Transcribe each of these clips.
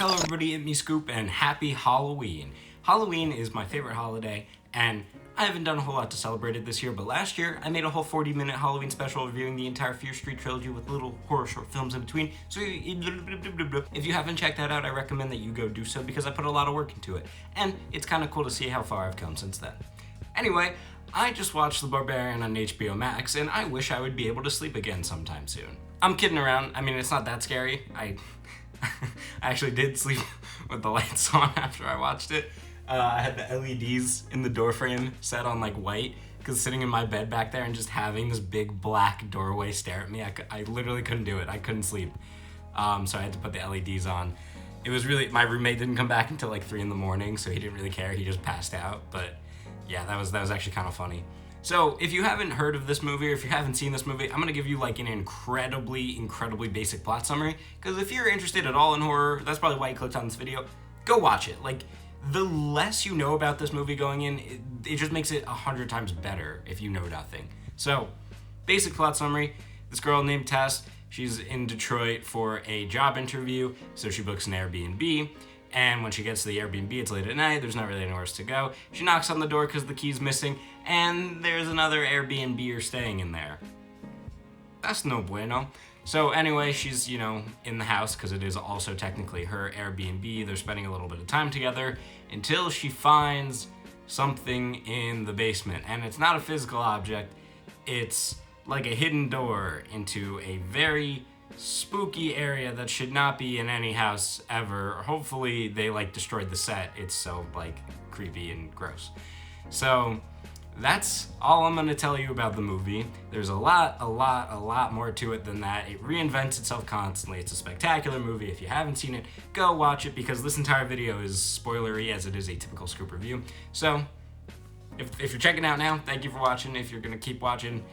Hello everybody, it's me Scoop, and happy Halloween. Halloween is my favorite holiday, and I haven't done a whole lot to celebrate it this year, but last year I made a whole 40-minute Halloween special reviewing the entire Fear Street trilogy with little horror short films in between. So if you haven't checked that out, I recommend that you go do so because I put a lot of work into it. And it's kind of cool to see how far I've come since then. Anyway, I just watched The Barbarian on HBO Max, and I wish I would be able to sleep again sometime soon. I'm kidding around. I mean, it's not that scary. I actually did sleep with the lights on after I watched it. I had the LEDs in the door frame set on like white, because sitting in my bed back there and just having this big black doorway stare at me, I literally couldn't do it. I couldn't sleep. So I had to put the LEDs on. It was really, my roommate didn't come back until like 3 in the morning, so he didn't really care. He just passed out. But yeah, that was actually kind of funny. So if you haven't heard of this movie, or if you haven't seen this movie, I'm gonna give you like an incredibly basic plot summary, because if you're interested at all in horror, that's probably why you clicked on this video, go watch it. Like, the less you know about this movie going in, it just makes it 100 times better if you know nothing. So, basic plot summary, this girl named Tess, she's in Detroit for a job interview, so she books an Airbnb. And when she gets to the Airbnb, it's late at night, there's not really anywhere else to go. She knocks on the door because the key's missing, and there's another Airbnb-er staying in there. That's no bueno. So anyway, she's, in the house because it is also technically her Airbnb. They're spending a little bit of time together until she finds something in the basement. And it's not a physical object, it's like a hidden door into a very spooky area that should not be in any house ever. Hopefully they destroyed the set. It's so creepy and gross. So that's all I'm gonna tell you about the movie. There's a lot more to it than that. It reinvents itself constantly. It's a spectacular movie. If you haven't seen it, go watch it because this entire video is spoilery as it is a typical Scoop review. So if you're checking out now, thank you for watching. If you're gonna keep watching,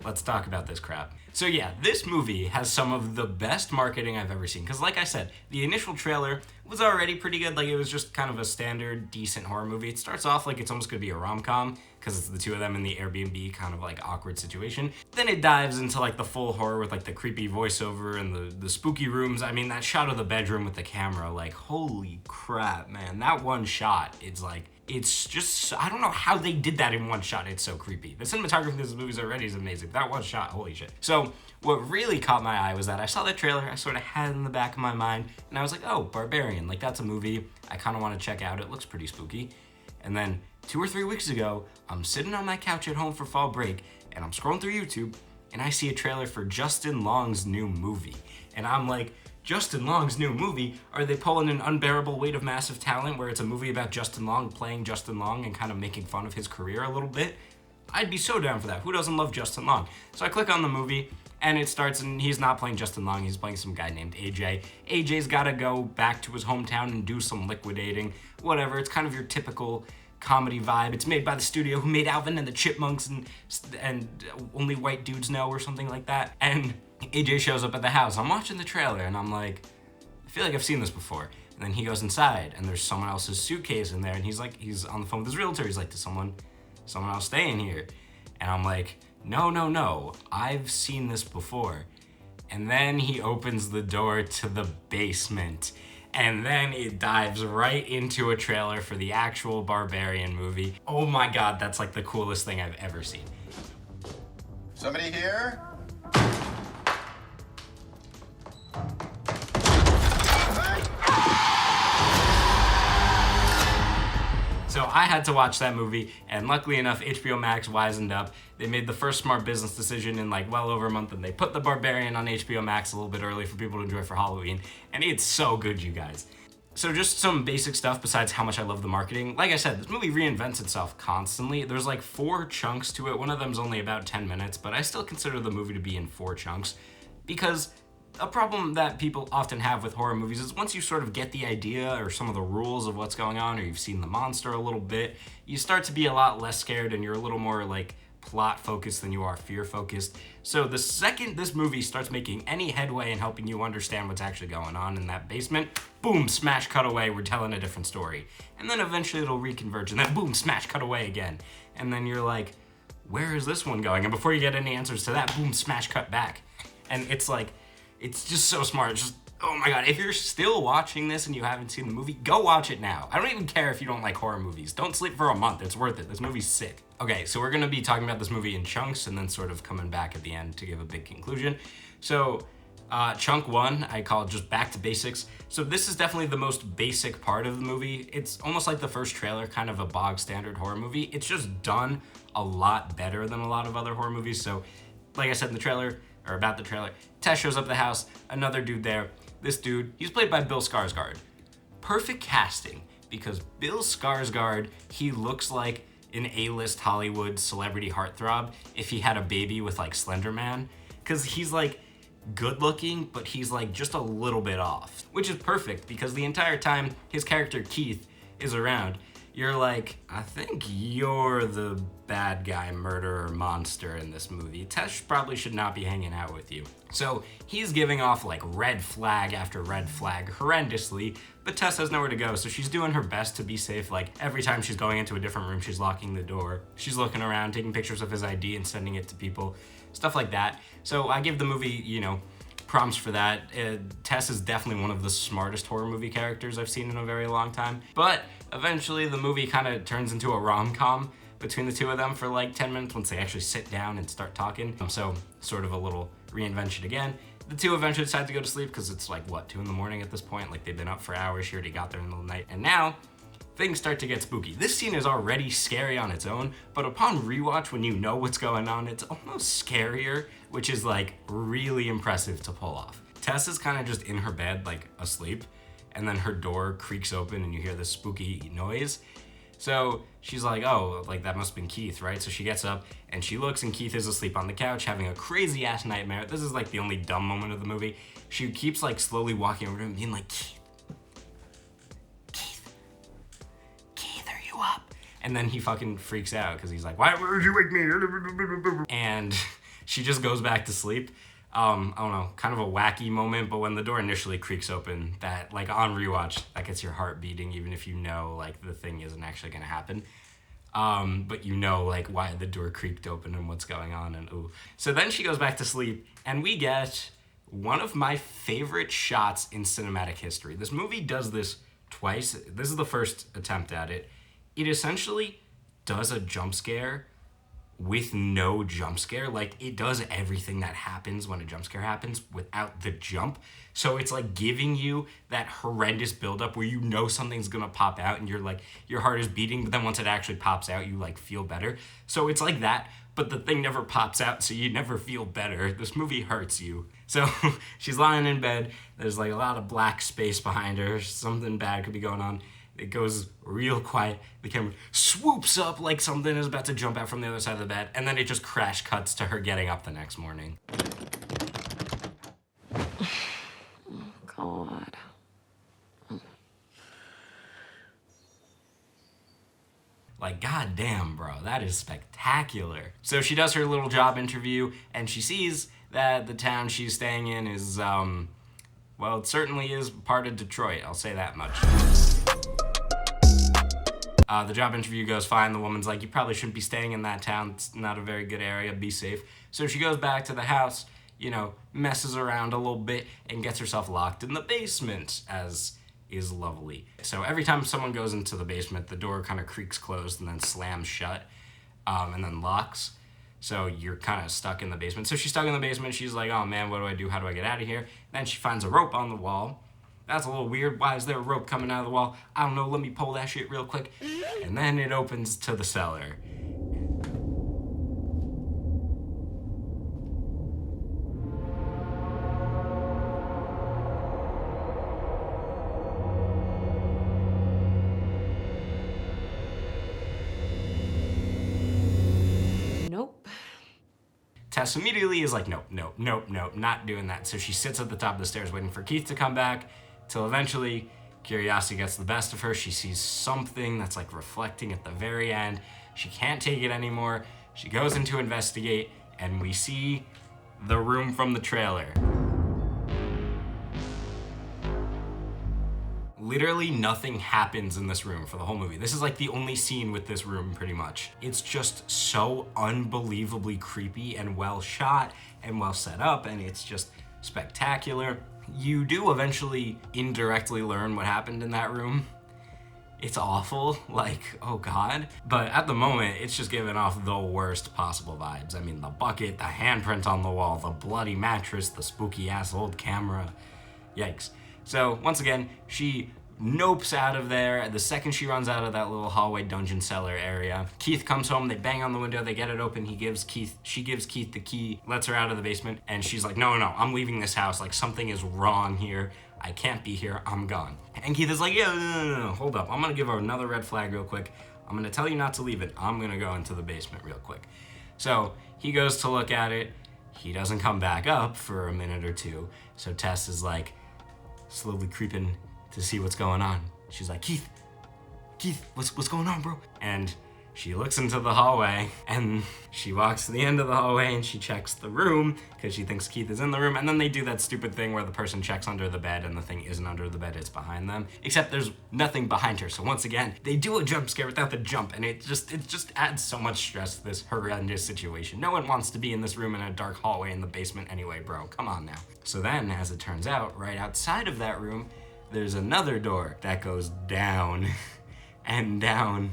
let's talk about this crap. So yeah, this movie has some of the best marketing I've ever seen. Because like I said, the initial trailer was already pretty good. It was just kind of a standard, decent horror movie. It starts off like it's almost gonna be a rom-com, because it's the two of them in the Airbnb kind of awkward situation. Then it dives into the full horror with the creepy voiceover and the spooky rooms. I mean, that shot of the bedroom with the camera, holy crap, man. That one shot, it's just, I don't know how they did that in one shot. It's so creepy. The cinematography in this movie already is amazing. That one shot, holy shit. So what really caught my eye was that I saw the trailer, I sort of had it in the back of my mind, and I was like, oh, Barbarian, that's a movie I kind of want to check out. It looks pretty spooky. And then 2 or 3 weeks ago, I'm sitting on my couch at home for fall break, and I'm scrolling through YouTube, and I see a trailer for Justin Long's new movie. And I'm like, Justin Long's new movie? Are they pulling an Unbearable Weight of Massive Talent where it's a movie about Justin Long playing Justin Long and kind of making fun of his career a little bit? I'd be so down for that. Who doesn't love Justin Long? So I click on the movie, and it starts, and he's not playing Justin Long, he's playing some guy named AJ. AJ's gotta go back to his hometown and do some liquidating, whatever. It's kind of your typical comedy vibe. It's made by the studio who made Alvin and the Chipmunks and Only White Dudes Know or something like that. And AJ shows up at the house. I'm watching the trailer and I'm like, I feel like I've seen this before. And then he goes inside and there's someone else's suitcase in there, and he's on the phone with his realtor. He's like, does someone else stay in here? And I'm like, no, I've seen this before. And then he opens the door to the basement, and then it dives right into a trailer for the actual Barbarian movie. Oh my God, that's the coolest thing I've ever seen. Somebody here? So I had to watch that movie, and luckily enough, HBO Max wisened up. They made the first smart business decision in well over a month, and they put The Barbarian on HBO Max a little bit early for people to enjoy for Halloween, and it's so good, you guys. So just some basic stuff besides how much I love the marketing. Like I said, this movie reinvents itself constantly. There's 4 chunks to it. One of them's only about 10 minutes, but I still consider the movie to be in 4 chunks, because a problem that people often have with horror movies is once you sort of get the idea or some of the rules of what's going on, or you've seen the monster a little bit, you start to be a lot less scared and you're a little more plot focused than you are fear focused. So the second this movie starts making any headway in helping you understand what's actually going on in that basement, boom, smash, cut away, we're telling a different story. And then eventually it'll reconverge, and then boom, smash, cut away again. And then you're like, where is this one going? And before you get any answers to that, boom, smash, cut back. And it's just so smart. It's just Oh my god, if you're still watching this and you haven't seen the movie, go watch it now. I don't even care if you don't like horror movies. Don't sleep for a month, it's worth it. This movie's sick. Okay, so we're gonna be talking about this movie in chunks and then sort of coming back at the end to give a big conclusion. So, chunk one, I call it just back to basics. So this is definitely the most basic part of the movie. It's almost like the first trailer, kind of a bog standard horror movie. It's just done a lot better than a lot of other horror movies. So, like I said in the trailer, or about the trailer, Tess shows up at the house, another dude there. This dude, he's played by Bill Skarsgård. Perfect casting, because Bill Skarsgård, he looks like an A-list Hollywood celebrity heartthrob if he had a baby with like Slender Man. Because he's like good looking, but he's like just a little bit off. Which is perfect, because the entire time his character Keith is around, you're like, I think you're the bad guy, murderer, monster in this movie. Tess probably should not be hanging out with you. So he's giving off like red flag after red flag horrendously, but Tess has nowhere to go, so she's doing her best to be safe. Like every time she's going into a different room, she's locking the door. She's looking around, taking pictures of his ID and sending it to people, stuff like that. So I give the movie, prompts for that. Tess is definitely one of the smartest horror movie characters I've seen in a very long time. But eventually the movie kind of turns into a rom-com between the two of them for like 10 minutes once they actually sit down and start talking. So sort of a little reinvention again. The two eventually decide to go to sleep because it's like, 2 in the morning at this point? Like they've been up for hours. She already got there in the middle of the night. And now things start to get spooky. This scene is already scary on its own, but upon rewatch, when you know what's going on, it's almost scarier, which is like really impressive to pull off. Tess is kind of just in her bed, like asleep, and then her door creaks open and you hear this spooky noise. So she's like, oh, like that must have been Keith, right? So she gets up and she looks and Keith is asleep on the couch having a crazy ass nightmare. This is like the only dumb moment of the movie. She keeps like slowly walking over to him being like, Keith, are you up? And then he fucking freaks out because he's like, why would you wake me? And she just goes back to sleep. I don't know, kind of a wacky moment, but when the door initially creaks open, that like on rewatch, that gets your heart beating, even if you know like the thing isn't actually gonna happen. But you know like why the door creaked open and what's going on, and ooh. So then she goes back to sleep and we get one of my favorite shots in cinematic history. This movie does this twice. This is the first attempt at it. It essentially does a jump scare with no jump scare. Like it does everything that happens when a jump scare happens without the jump. So it's like giving you that horrendous buildup where you know something's gonna pop out and you're like, your heart is beating, but then once it actually pops out, you like feel better. So it's like that, but the thing never pops out, so you never feel better. This movie hurts you. So she's lying in bed. There's like a lot of black space behind her. Something bad could be going on. It goes real quiet. The camera swoops up like something is about to jump out from the other side of the bed, and then it just crash cuts to her getting up the next morning. Oh, God. Like, goddamn, bro, that is spectacular. So she does her little job interview, and she sees that the town she's staying in is, well, it certainly is part of Detroit. I'll say that much. The job interview goes fine. The woman's like, you probably shouldn't be staying in that town. It's not a very good area. Be safe. So she goes back to the house, messes around a little bit and gets herself locked in the basement, as is lovely. So every time someone goes into the basement, the door kind of creaks closed and then slams shut, and then locks. So you're kind of stuck in the basement. So she's stuck in the basement. She's like, oh man, what do I do? How do I get out of here? Then she finds a rope on the wall. That's a little weird. Why is there a rope coming out of the wall? I don't know. Let me pull that shit real quick. And then it opens to the cellar. Nope. Tess immediately is like, nope, not doing that. So she sits at the top of the stairs waiting for Keith to come back, till eventually curiosity gets the best of her. She sees something that's like reflecting at the very end. She can't take it anymore. She goes in to investigate, and we see the room from the trailer. Literally nothing happens in this room for the whole movie. This is like the only scene with this room pretty much. It's just so unbelievably creepy and well shot and well set up, and it's just spectacular. You do eventually indirectly learn what happened in that room. It's awful, like, oh God. But at the moment, it's just giving off the worst possible vibes. I mean, the bucket, the handprint on the wall, the bloody mattress, the spooky ass old camera. Yikes. So once again, she nopes out of there. The second she runs out of that little hallway dungeon cellar area, Keith comes home, they bang on the window, they get it open, she gives Keith the key, lets her out of the basement, and she's like, no, I'm leaving this house, like something is wrong here, I can't be here, I'm gone. And Keith is like, yeah, no, hold up, I'm gonna give her another red flag real quick, I'm gonna tell you not to leave it, I'm gonna go into the basement real quick. So he goes to look at it, he doesn't come back up for a minute or two, so Tess is like slowly creeping to see what's going on. She's like, Keith, what's going on, bro? And she looks into the hallway, and she walks to the end of the hallway, and she checks the room, because she thinks Keith is in the room, and then they do that stupid thing where the person checks under the bed, and the thing isn't under the bed, it's behind them. Except there's nothing behind her, so once again, they do a jump scare without the jump, and it just adds so much stress to this horrendous situation. No one wants to be in this room in a dark hallway in the basement anyway, bro. Come on now. So then, as it turns out, right outside of that room, there's another door that goes down and down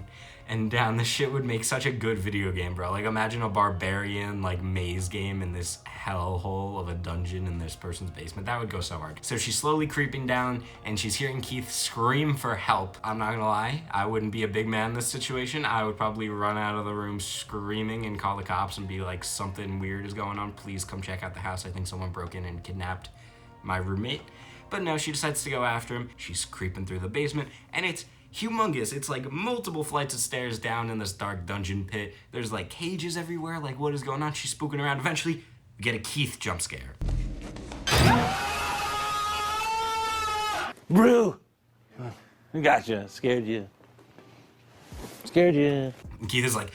and down. This shit would make such a good video game, bro. Like, imagine a Barbarian, like, maze game in this hellhole of a dungeon in this person's basement. That would go so hard. So she's slowly creeping down, and she's hearing Keith scream for help. I'm not gonna lie, I wouldn't be a big man in this situation. I would probably run out of the room screaming and call the cops and be like, something weird is going on. Please come check out the house. I think someone broke in and kidnapped my roommate. But no, she decides to go after him. She's creeping through the basement, and it's humongous. It's like multiple flights of stairs down in this dark dungeon pit. There's like cages everywhere. Like, what is going on? She's spooking around. Eventually, we get a Keith jump scare. Brew! Gotcha. Scared you. And Keith is like,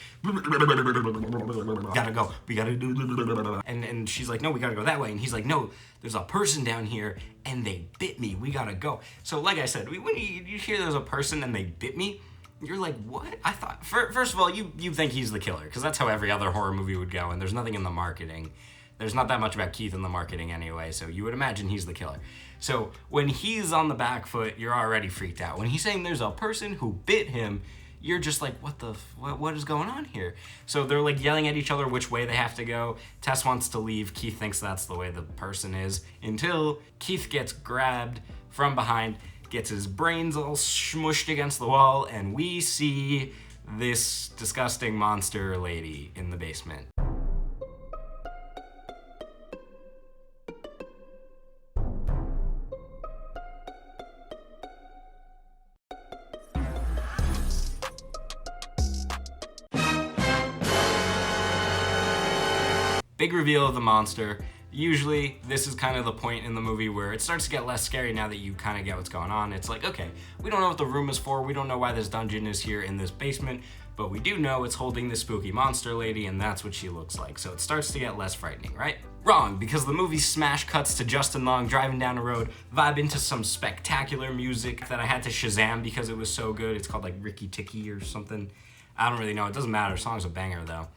gotta go. We gotta do. And she's like, no, we gotta go that way. And he's like, no, there's a person down here and they bit me. We gotta go. So like I said, when you hear there's a person and they bit me, you're like, what? I thought, first of all, you think he's the killer, because that's how every other horror movie would go, and there's nothing in the marketing. There's not that much about Keith in the marketing anyway, so you would imagine he's the killer. So when he's on the back foot, you're already freaked out. When he's saying there's a person who bit him, you're just like, what is going on here? So they're like yelling at each other which way they have to go. Tess wants to leave. Keith thinks that's the way the person is, until Keith gets grabbed from behind, gets his brains all smushed against the wall, and we see this disgusting monster lady in the basement. Big reveal of the monster. Usually, this is kind of the point in the movie where it starts to get less scary now that you kind of get what's going on. It's like, okay, we don't know what the room is for, we don't know why this dungeon is here in this basement, but we do know it's holding this spooky monster lady, and that's what she looks like. So it starts to get less frightening, right? Wrong, because the movie smash cuts to Justin Long driving down a road, vibing to some spectacular music that I had to Shazam because it was so good. It's called like Ricky Ticky or something. I don't really know. It doesn't matter. The song's a banger, though.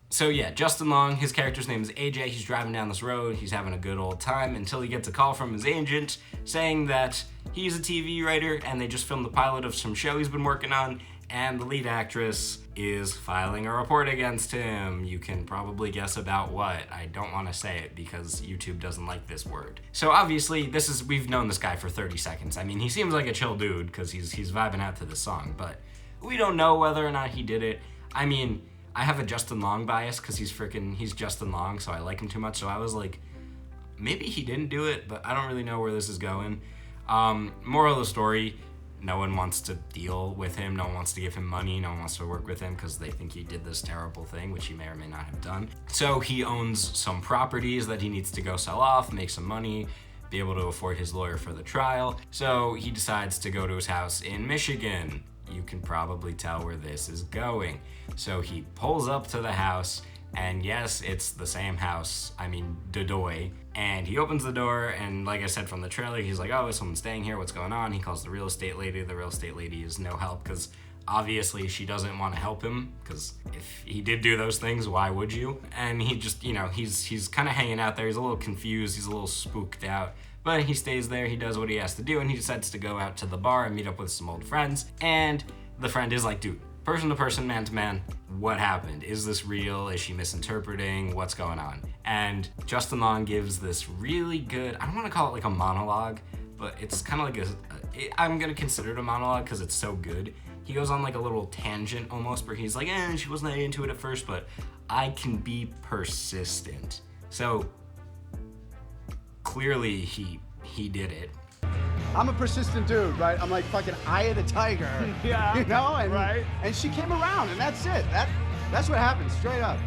So yeah, Justin Long, his character's name is AJ. He's driving down this road. He's having a good old time until he gets a call from his agent saying that he's a TV writer and they just filmed the pilot of some show he's been working on, and the lead actress is filing a report against him. You can probably guess about what. I don't want to say it because YouTube doesn't like this word. So obviously, we've known this guy for 30 seconds. I mean, he seems like a chill dude because he's vibing out to this song, but we don't know whether or not he did it. I mean, I have a Justin Long bias because he's Justin Long, so I like him too much. So I was like, maybe he didn't do it, but I don't really know where this is going. Moral of the story, no one wants to deal with him, no one wants to give him money, no one wants to work with him because they think he did this terrible thing, which he may or may not have done. So he owns some properties that he needs to go sell off, make some money, be able to afford his lawyer for the trial. So he decides to go to his house in Michigan. You can probably tell where this is going. So he pulls up to the house, and yes, it's the same house, Dodoy. And he opens the door, and like I said from the trailer, he's like, oh, is someone staying here? What's going on? He calls the real estate lady. The real estate lady is no help because obviously she doesn't want to help him, because if he did do those things, why would you? And he just, he's kind of hanging out there. He's a little confused. He's a little spooked out. But he stays there. He does what he has to do, and he decides to go out to the bar and meet up with some old friends. And the friend is like, dude, person to person, man to man, what happened? Is this real? Is she misinterpreting? What's going on? And Justin Long gives this really good, I don't want to call it like a monologue, but it's kind of like I'm going to consider it a monologue because it's so good. He goes on like a little tangent almost where he's like, she wasn't that into it at first, but I can be persistent. So clearly he did it. I'm a persistent dude, right? I'm like fucking eye of the tiger. Yeah. And, right. And she came around, and that's it. That's what happened, straight up.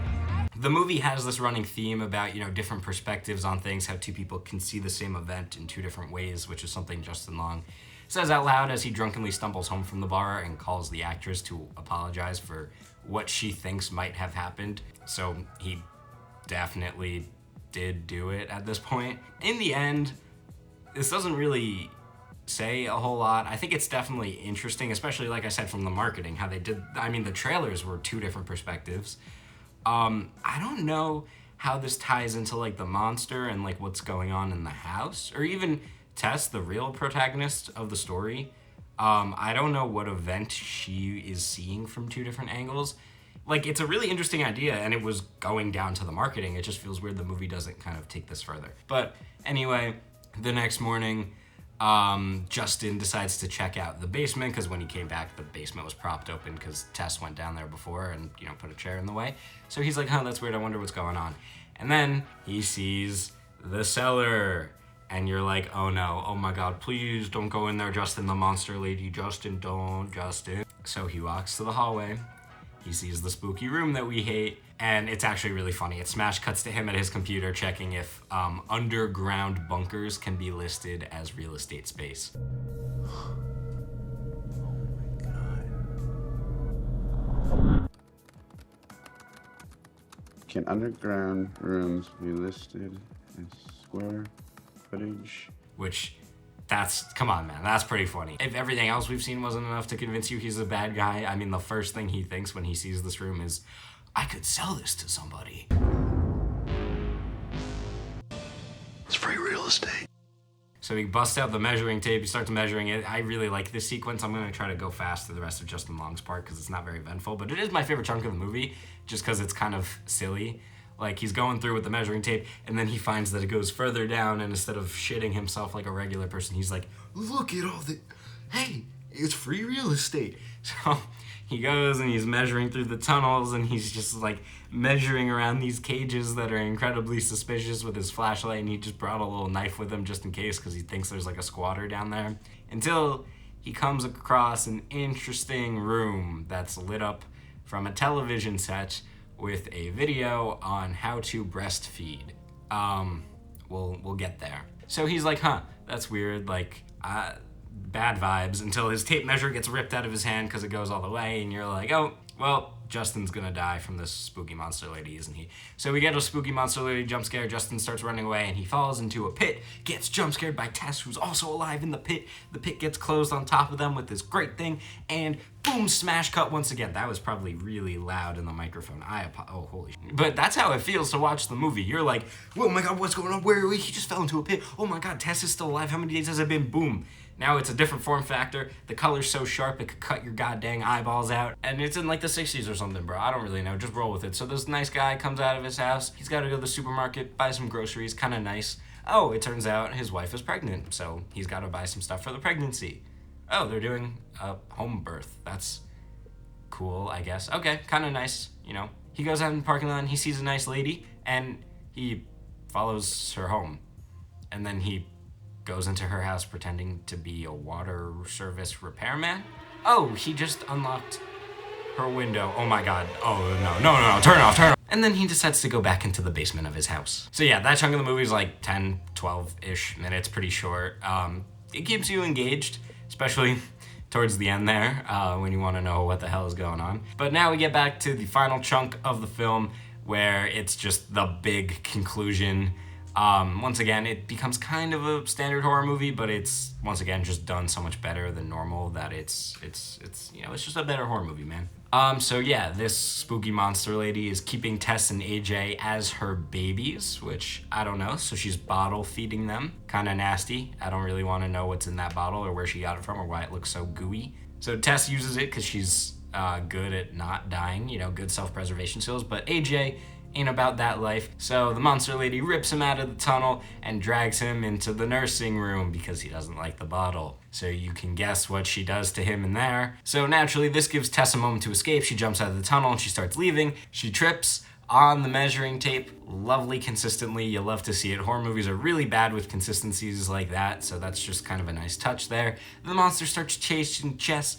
The movie has this running theme about, different perspectives on things, how two people can see the same event in two different ways, which is something Justin Long says out loud as he drunkenly stumbles home from the bar and calls the actress to apologize for what she thinks might have happened. So he definitely did do it at this point. In the end, this doesn't really say a whole lot. I think it's definitely interesting, especially like I said, from the marketing, how they did. I mean, the trailers were two different perspectives. I don't know how this ties into like the monster and like what's going on in the house, or even Tess, the real protagonist of the story. I don't know what event she is seeing from two different angles. Like, it's a really interesting idea, and it was going down to the marketing. It just feels weird the movie doesn't kind of take this further. But anyway, the next morning, Justin decides to check out the basement, because when he came back, the basement was propped open because Tess went down there before and, put a chair in the way. So he's like, that's weird. I wonder what's going on. And then he sees the cellar. And you're like, oh no, oh my God, please don't go in there, Justin, the monster lady. Justin, don't, Justin. So he walks to the hallway. He sees the spooky room that we hate, and it's actually really funny. It smash cuts to him at his computer checking if underground bunkers can be listed as real estate space. Oh my God. Can underground rooms be listed as square footage? Which, come on, man, that's pretty funny. If everything else we've seen wasn't enough to convince you he's a bad guy, I mean, the first thing he thinks when he sees this room is, I could sell this to somebody. It's free real estate. So he busts out the measuring tape, he starts measuring it. I really like this sequence. I'm gonna try to go fast through the rest of Justin Long's part because it's not very eventful, but it is my favorite chunk of the movie just because it's kind of silly. Like, he's going through with the measuring tape, and then he finds that it goes further down, and instead of shitting himself like a regular person, he's like, look at all the, hey, it's free real estate. So he goes and he's measuring through the tunnels, and he's just like measuring around these cages that are incredibly suspicious with his flashlight, and he just brought a little knife with him just in case because he thinks there's like a squatter down there. Until he comes across an interesting room that's lit up from a television set with a video on how to breastfeed. We'll get there. So he's like, that's weird, like, bad vibes, until his tape measure gets ripped out of his hand because it goes all the way, and you're like, oh, well, Justin's gonna die from this spooky monster lady, isn't he? So we get a spooky monster lady jump scare. Justin starts running away, and he falls into a pit, gets jump scared by Tess, who's also alive in the pit. The pit gets closed on top of them with this great thing, and boom, smash cut once again. That was probably really loud in the microphone. Oh, holy shit. But that's how it feels to watch the movie. You're like, oh my God, what's going on? Where are we? He just fell into a pit. Oh my God, Tess is still alive. How many days has it been? Boom. Now it's a different form factor. The color's so sharp it could cut your goddamn eyeballs out. And it's in like the 60s or something, bro. I don't really know. Just roll with it. So this nice guy comes out of his house. He's got to go to the supermarket, buy some groceries. Kind of nice. Oh, it turns out his wife is pregnant. So he's got to buy some stuff for the pregnancy. Oh, they're doing a home birth. That's cool, I guess. Okay, kind of nice, He goes out in the parking lot and he sees a nice lady and he follows her home. And then he goes into her house pretending to be a water service repairman. Oh, he just unlocked her window. Oh my God. Oh, no, turn it off. And then he decides to go back into the basement of his house. So yeah, that chunk of the movie is like 10, 12-ish minutes, pretty short. It keeps you engaged, especially towards the end there, when you want to know what the hell is going on. But now we get back to the final chunk of the film where it's just the big conclusion Once again, it becomes kind of a standard horror movie, but it's once again just done so much better than normal that it's just a better horror movie, man. So yeah, this spooky monster lady is keeping Tess and AJ as her babies, which I don't know. So she's bottle feeding them. Kind of nasty. I don't really want to know what's in that bottle or where she got it from or why it looks so gooey. So Tess uses it because she's good at not dying, good self-preservation skills. But AJ ain't about that life. So the monster lady rips him out of the tunnel and drags him into the nursing room because he doesn't like the bottle. So you can guess what she does to him in there. So naturally, this gives Tess a moment to escape. She jumps out of the tunnel and she starts leaving. She trips on the measuring tape, lovely consistently. You love to see it. Horror movies are really bad with consistencies like that, so that's just kind of a nice touch there. The monster starts chasing Tess.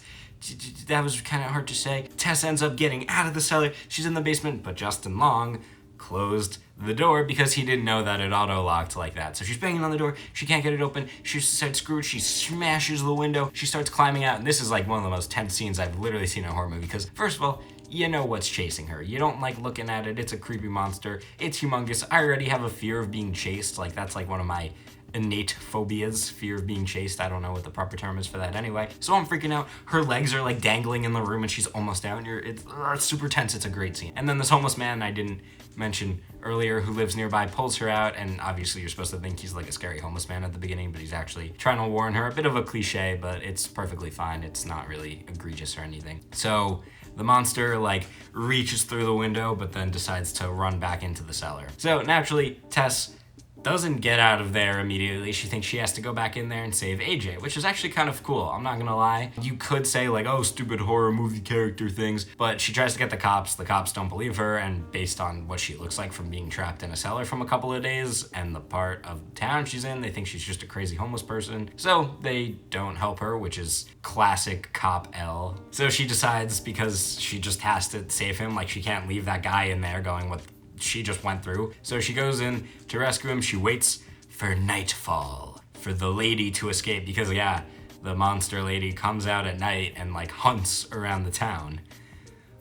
That was kind of hard to say. Tess ends up getting out of the cellar. She's in the basement, but Justin Long closed the door because he didn't know that it auto-locked like that. So she's banging on the door. She can't get it open. She said, screw it. She smashes the window. She starts climbing out, and this is like one of the most tense scenes I've literally seen in a horror movie because, first of all, you know what's chasing her. You don't like looking at it. It's a creepy monster. It's humongous. I already have a fear of being chased. Like, that's like one of my innate phobias, fear of being chased. I don't know what the proper term is for that anyway. So I'm freaking out. Her legs are like dangling in the room and she's almost out. And it's super tense. It's a great scene. And then this homeless man I didn't mention earlier who lives nearby pulls her out, and obviously you're supposed to think he's like a scary homeless man at the beginning, but he's actually trying to warn her. A bit of a cliche, but it's perfectly fine. It's not really egregious or anything. So the monster like reaches through the window, but then decides to run back into the cellar. So naturally, Tess doesn't get out of there immediately. She thinks she has to go back in there and save AJ, which is actually kind of cool. I'm not gonna lie. You could say like, oh, stupid horror movie character things, but she tries to get the cops. The cops don't believe her, and based on what she looks like from being trapped in a cellar from a couple of days and the part of town she's in, they think she's just a crazy homeless person. So they don't help her, which is classic cop L. So she decides, because she just has to save him, like she can't leave that guy in there going what she just went through. So she goes in to rescue him. She waits for nightfall for the lady to escape because, yeah, the monster lady comes out at night and like hunts around the town,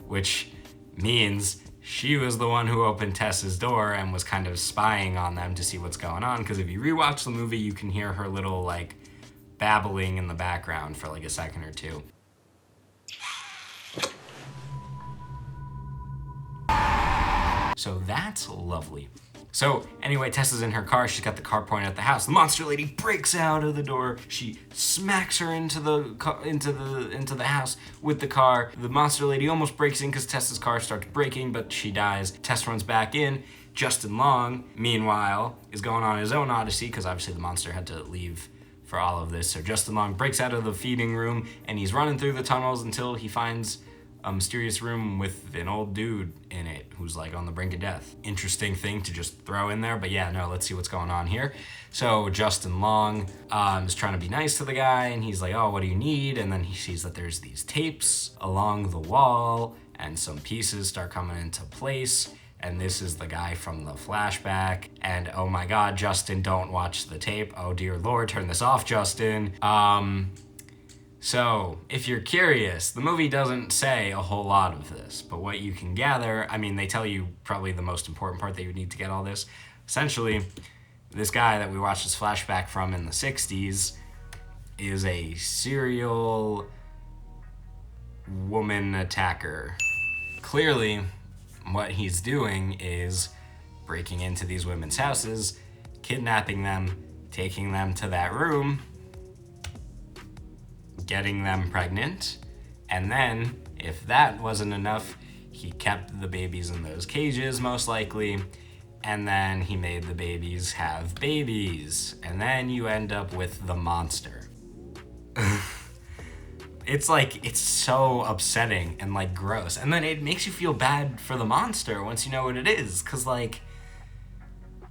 which means she was the one who opened Tess's door and was kind of spying on them to see what's going on. Because if you rewatch the movie, you can hear her little like babbling in the background for like a second or two. So that's lovely. So anyway, Tess is in her car. She's got the car pointed at the house. The monster lady breaks out of the door. She smacks her into the house with the car. The monster lady almost breaks in because Tess's car starts braking, but she dies. Tess runs back in. Justin Long, meanwhile, is going on his own odyssey because obviously the monster had to leave for all of this. So Justin Long breaks out of the feeding room and he's running through the tunnels until he finds a mysterious room with an old dude in it who's like on the brink of death. Interesting thing to just throw in there, but yeah, no, let's see what's going on here. So Justin Long is trying to be nice to the guy, and he's like, oh, what do you need? And then he sees that there's these tapes along the wall, and some pieces start coming into place. And this is the guy from the flashback. And oh my God, Justin, don't watch the tape. Oh dear Lord, turn this off, Justin. So, if you're curious, the movie doesn't say a whole lot of this, but what you can gather, I mean, they tell you probably the most important part that you need to get all this. Essentially, this guy that we watched this flashback from in the 60s is a serial woman attacker. Clearly, what he's doing is breaking into these women's houses, kidnapping them, taking them to that room, getting them pregnant, and then, if that wasn't enough, he kept the babies in those cages, most likely, and then he made the babies have babies, and then you end up with the monster. It's so upsetting and like gross, and then it makes you feel bad for the monster once you know what it is, cause like,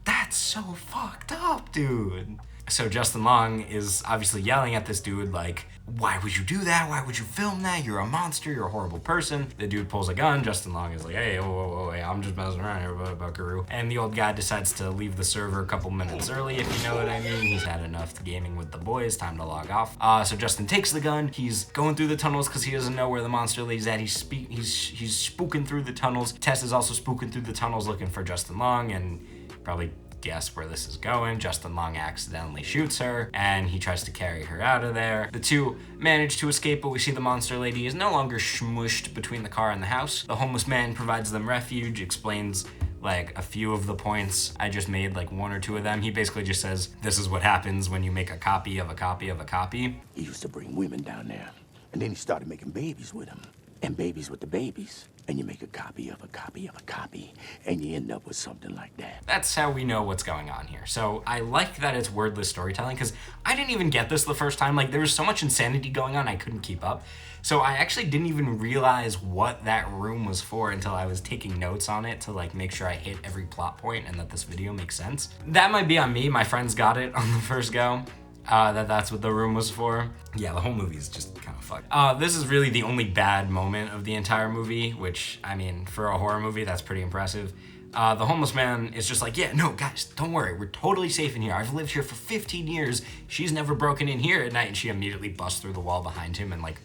that's so fucked up, dude. So Justin Long is obviously yelling at this dude like, why would you do that? Why would you film that? You're a monster. You're a horrible person. The dude pulls a gun. Justin Long is like, hey, whoa, I'm just messing around here, buckaroo. And the old guy decides to leave the server a couple minutes early, if you know what I mean. He's had enough gaming with the boys. Time to log off. So Justin takes the gun. He's going through the tunnels because he doesn't know where the monster lady's at. He's spooking through the tunnels. Tess is also spooking through the tunnels looking for Justin Long and probably guess where this is going. Justin Long accidentally shoots her, and he tries to carry her out of there. The two manage to escape, but we see the monster lady is no longer smushed between the car and the house. The homeless man provides them refuge, explains like a few of the points I just made, like one or two of them. He basically just says, this is what happens when you make a copy of a copy of a copy. He used to bring women down there, and then he started making babies with them, and babies with the babies. And you make a copy of a copy of a copy, and you end up with something like that. That's how we know what's going on here. So I like that it's wordless storytelling, because I didn't even get this the first time. Like, there was so much insanity going on, I couldn't keep up. So I actually didn't even realize what that room was for until I was taking notes on it to like make sure I hit every plot point and that this video makes sense. That might be on me. My friends got it on the first go. That's what the room was for. Yeah, the whole movie is just kind of fucked. This is really the only bad moment of the entire movie, which, I mean, for a horror movie, that's pretty impressive. The homeless man is just like, yeah, no, guys, don't worry. We're totally safe in here. I've lived here for 15 years. She's never broken in here at night. And she immediately busts through the wall behind him and, like,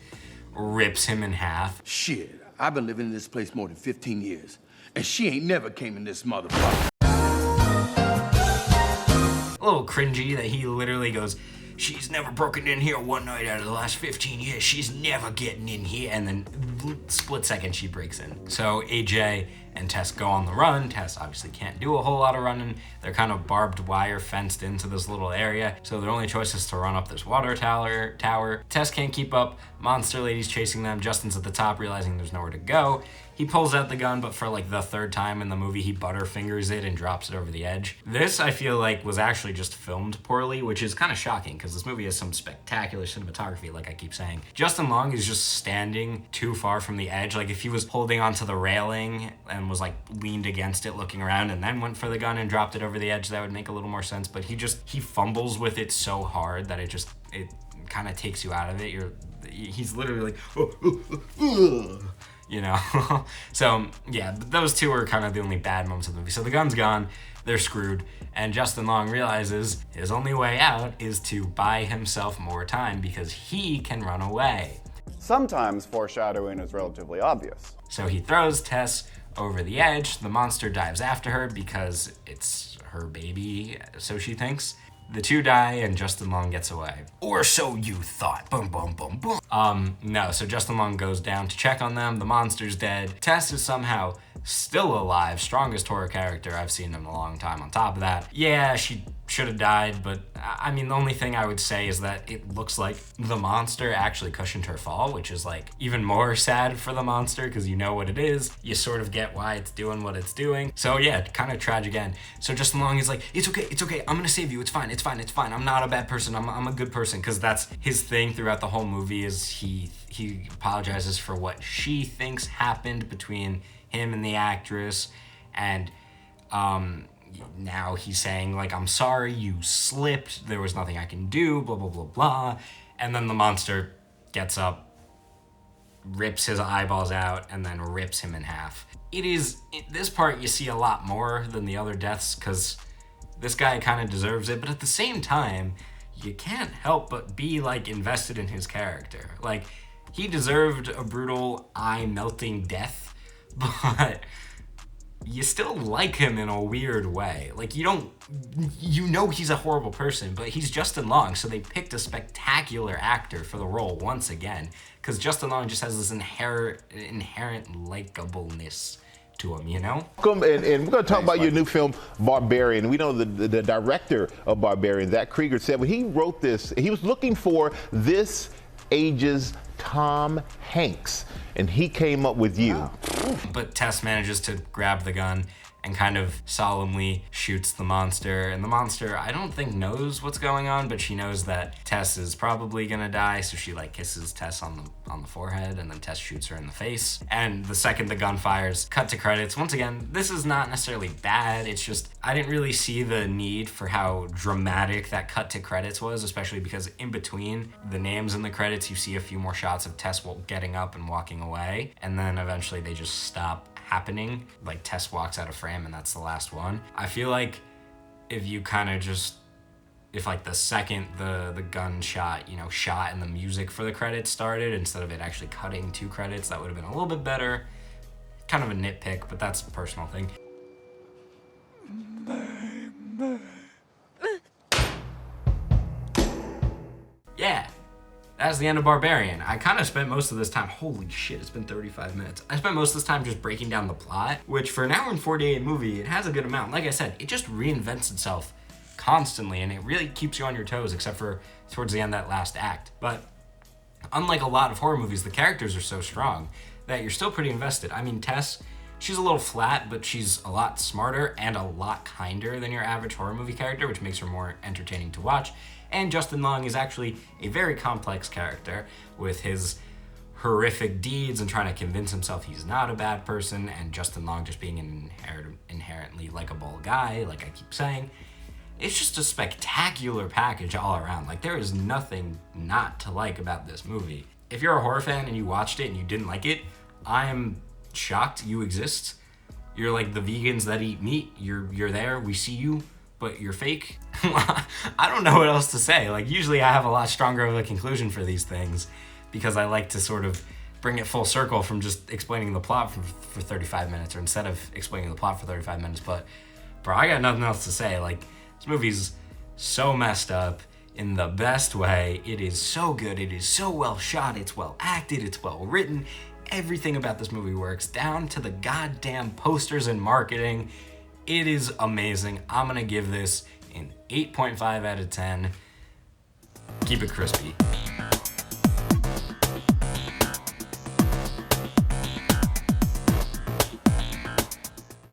rips him in half. Shit, I've been living in this place more than 15 years, and she ain't never came in this motherfucker. A little cringy that he literally goes, she's never broken in here one night out of the last 15 years. She's never getting in here. And then split second, she breaks in. So AJ and Tess go on the run. Tess obviously can't do a whole lot of running. They're kind of barbed wire fenced into this little area. So their only choice is to run up this water tower. Tess can't keep up. Monster lady's chasing them. Justin's at the top, realizing there's nowhere to go. He pulls out the gun, but for like the third time in the movie, he butterfingers it and drops it over the edge. This, I feel like, was actually just filmed poorly, which is kind of shocking because this movie has some spectacular cinematography, like I keep saying. Justin Long is just standing too far from the edge. Like if he was holding onto the railing and was like leaned against it looking around and then went for the gun and dropped it over the edge, that would make a little more sense. But he fumbles with it so hard that it kind of takes you out of it. He's literally like, you know? So yeah, those two are kind of the only bad moments of the movie. So the gun's gone, they're screwed, and Justin Long realizes his only way out is to buy himself more time because he can run away. Sometimes foreshadowing is relatively obvious. So he throws Tess over the edge. The monster dives after her because it's her baby, so she thinks. The two die and Justin Long gets away. Or so you thought. Boom, boom, boom, boom. No, so Justin Long goes down to check on them. The monster's dead. Tess is somehow still alive. Strongest horror character I've seen in a long time. On top of that, yeah, she should have died, but I mean, the only thing I would say is that it looks like the monster actually cushioned her fall, which is like even more sad for the monster because you know what it is. You sort of get why it's doing what it's doing. So yeah, kind of tragic end. So Justin Long is like, it's okay. I'm gonna save you. It's fine. I'm not a bad person. I'm a good person, because that's his thing throughout the whole movie is he apologizes for what she thinks happened between him and the actress, and now he's saying like, I'm sorry, you slipped, there was nothing I can do, blah blah blah blah. And then the monster gets up, rips his eyeballs out, and then rips him in half. This part you see a lot more than the other deaths because this guy kind of deserves it, but at the same time you can't help but be like invested in his character. Like, he deserved a brutal eye-melting death, but you still like him in a weird way. Like, you know he's a horrible person, but he's Justin Long, so they picked a spectacular actor for the role once again, because Justin Long just has this inherent likableness to him, you know? And we're going to talk about your new film, Barbarian. We know the director of Barbarian, Zach Krieger, said when he wrote this, he was looking for this age's Tom Hanks, and he came up with you. Wow. But Tess manages to grab the gun and kind of solemnly shoots the monster. And the monster, I don't think knows what's going on, but she knows that Tess is probably gonna die, so she like kisses Tess on the forehead, and then Tess shoots her in the face. And the second the gun fires, cut to credits. Once again, this is not necessarily bad, it's just I didn't really see the need for how dramatic that cut to credits was, especially because in between the names and the credits, you see a few more shots of Tess getting up and walking away, and then eventually they just stop happening. Like, Tess walks out of frame and that's the last one. I feel like if you kind of just, if like the second the gun shot and the music for the credits started instead of it actually cutting to credits, that would have been a little bit better. Kind of a nitpick, but that's a personal thing. that's the end of Barbarian. I kind of spent most of this time, holy shit, it's been 35 minutes. I spent most of this time just breaking down the plot, which for an hour and 48 movie, it has a good amount. Like I said, it just reinvents itself constantly, and it really keeps you on your toes, except for towards the end, that last act. But unlike a lot of horror movies, the characters are so strong that you're still pretty invested. I mean, Tess, she's a little flat, but she's a lot smarter and a lot kinder than your average horror movie character, which makes her more entertaining to watch. And Justin Long is actually a very complex character with his horrific deeds and trying to convince himself he's not a bad person, and Justin Long just being an inherently likable guy, like I keep saying. It's just a spectacular package all around. Like, there is nothing not to like about this movie. If you're a horror fan and you watched it and you didn't like it, I am shocked you exist. You're like the vegans that eat meat. You're there, we see you, but you're fake. I don't know what else to say. Like, usually I have a lot stronger of a conclusion for these things because I like to sort of bring it full circle from just explaining the plot for 35 minutes, or instead of explaining the plot for 35 minutes. But bro, I got nothing else to say. Like, this movie's so messed up in the best way. It is so good. It is so well shot. It's well acted. It's well written. Everything about this movie works, down to the goddamn posters and marketing. It is amazing. I'm gonna give this an 8.5 out of 10. Keep it crispy.